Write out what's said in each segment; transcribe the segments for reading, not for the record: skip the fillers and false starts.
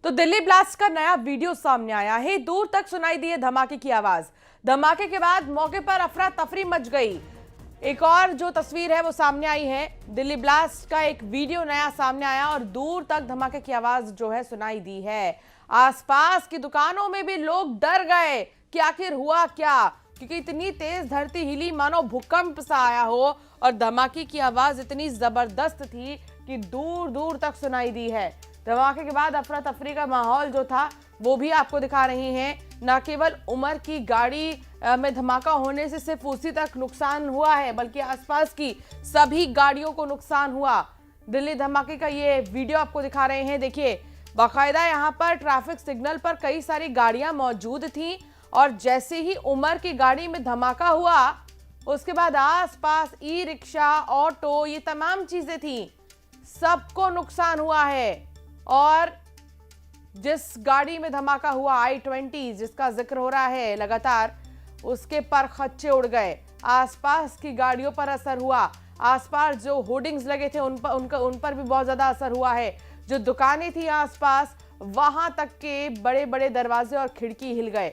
तो दिल्ली ब्लास्ट का नया वीडियो सामने आया है। दूर तक सुनाई दी है धमाके की आवाज। धमाके के बाद मौके पर अफरा तफरी मच गई। एक और जो तस्वीर है वो सामने आई है। दिल्ली ब्लास्ट का एक वीडियो नया सामने आया और दूर तक धमाके की आवाज जो है सुनाई दी है। आसपास की दुकानों में भी लोग डर गए कि आखिर हुआ क्या, क्योंकि इतनी तेज धरती हिली मानो भूकंप सा आया हो और धमाके की आवाज इतनी जबरदस्त थी कि दूर दूर तक सुनाई दी है। धमाके के बाद अफरा तफरी का माहौल जो था वो भी आपको दिखा रही हैं। न केवल उमर की गाड़ी में धमाका होने से सिर्फ उसी तक नुकसान हुआ है, बल्कि आसपास की सभी गाड़ियों को नुकसान हुआ। दिल्ली धमाके का ये वीडियो आपको दिखा रहे हैं। देखिए, बाकायदा यहाँ पर ट्रैफिक सिग्नल पर कई सारी गाड़ियां मौजूद थी और जैसे ही उमर की गाड़ी में धमाका हुआ उसके बाद आसपास ई रिक्शा, ऑटो, ये तमाम चीजें थी, सबको नुकसान हुआ है। और जिस गाड़ी में धमाका हुआ I-20 जिसका जिक्र हो रहा है लगातार, उसके पर खच्चे उड़ गए। आसपास की गाड़ियों पर असर हुआ। आसपास जो होर्डिंग्स लगे थे उन पर भी बहुत ज्यादा असर हुआ है। जो दुकानें थी आसपास, वहां तक के बड़े बड़े दरवाजे और खिड़की हिल गए।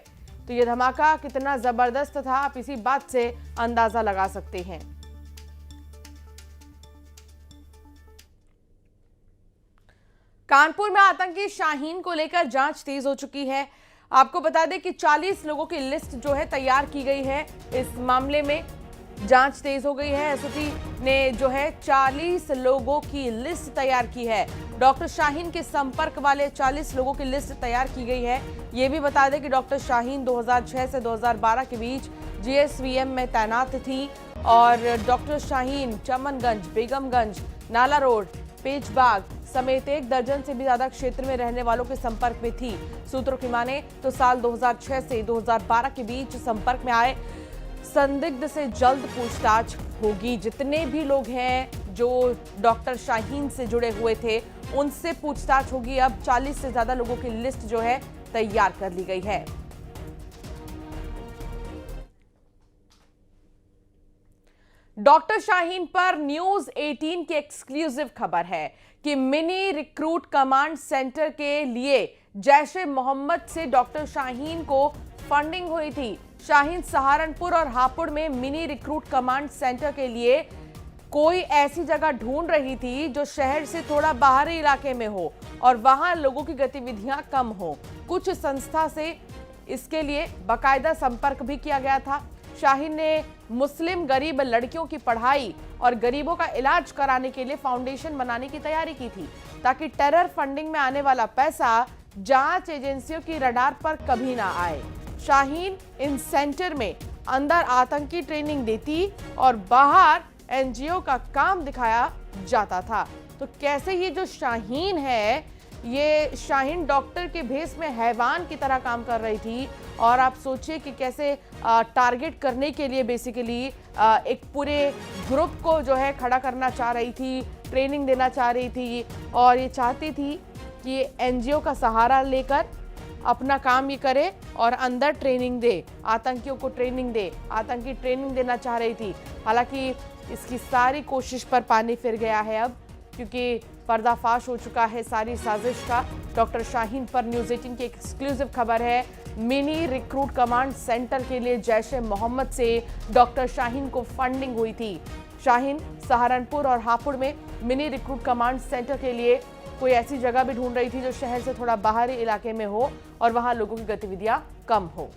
तो ये धमाका कितना जबरदस्त था आप इसी बात से अंदाजा लगा सकते हैं। कानपुर में आतंकी शाहीन को लेकर जांच तेज हो चुकी है। आपको बता दें कि 40 लोगों की लिस्ट जो है तैयार की गई है। इस मामले में जांच तेज हो गई है। एसओटी ने जो है 40 लोगों की लिस्ट तैयार की है। डॉक्टर शाहीन के संपर्क वाले 40 लोगों की लिस्ट तैयार की गई है। ये भी बता दें कि डॉक्टर शाहीन 2006 से 2012 के बीच जीएसवीएम में तैनात थी और डॉक्टर शाहीन चमनगंज, बेगमगंज, नाला रोड, पेचबाग समेत 1 दर्जन से भी ज्यादा क्षेत्र में रहने वालों के संपर्क में थी। सूत्रों की माने तो साल 2006 से 2012 के बीच संपर्क में आए संदिग्ध से जल्द पूछताछ होगी। जितने भी लोग हैं जो डॉक्टर शाहीन से जुड़े हुए थे उनसे पूछताछ होगी। अब 40 से ज्यादा लोगों की लिस्ट जो है तैयार कर ली गई है। डॉक्टर शाहीन पर न्यूज 18 की एक्सक्लूसिव खबर है कि मिनी रिक्रूट कमांड सेंटर के लिए जैश-ए मोहम्मद से डॉक्टर शाहीन को फंडिंग हुई थी। शाहीन सहारनपुर और हापुड़ में मिनी रिक्रूट कमांड सेंटर के लिए कोई ऐसी जगह ढूंढ रही थी जो शहर से थोड़ा बाहरी इलाके में हो और वहां लोगों की गतिविधियां कम हो। कुछ संस्था से इसके लिए बाकायदा संपर्क भी किया गया था। शाहीन ने मुस्लिम गरीब लड़कियों की पढ़ाई और गरीबों का इलाज कराने के लिए फाउंडेशन बनाने की तैयारी की थी, ताकि टेरर फंडिंग में आने वाला पैसा जांच एजेंसियों की रडार पर कभी ना आए। शाहीन इन सेंटर में अंदर आतंकी ट्रेनिंग देती और बाहर एनजीओ का काम दिखाया जाता था। तो कैसे ये जो शाहीन है, ये शाहीन डॉक्टर के भेस में हैवान की तरह काम कर रही थी और आप सोचिए कि कैसे टारगेट करने के लिए बेसिकली एक पूरे ग्रुप को जो है खड़ा करना चाह रही थी, ट्रेनिंग देना चाह रही थी और ये चाहती थी कि एनजीओ का सहारा लेकर अपना काम ये करे और अंदर ट्रेनिंग दे, आतंकियों को ट्रेनिंग दे, आतंकी ट्रेनिंग देना चाह रही थी। हालांकि इसकी सारी कोशिश पर पानी फिर गया है अब, क्योंकि पर्दाफाश हो चुका है सारी साजिश का। डॉक्टर शाहीन पर न्यूज 18 की एक्सक्लूसिव खबर है। मिनी रिक्रूट कमांड सेंटर के लिए जैश-ए मोहम्मद से डॉक्टर शाहीन को फंडिंग हुई थी। शाहीन सहारनपुर और हापुड़ में मिनी रिक्रूट कमांड सेंटर के लिए कोई ऐसी जगह भी ढूंढ रही थी जो शहर से थोड़ा बाहरी इलाके में हो और वहां लोगों की गतिविधियां कम हो।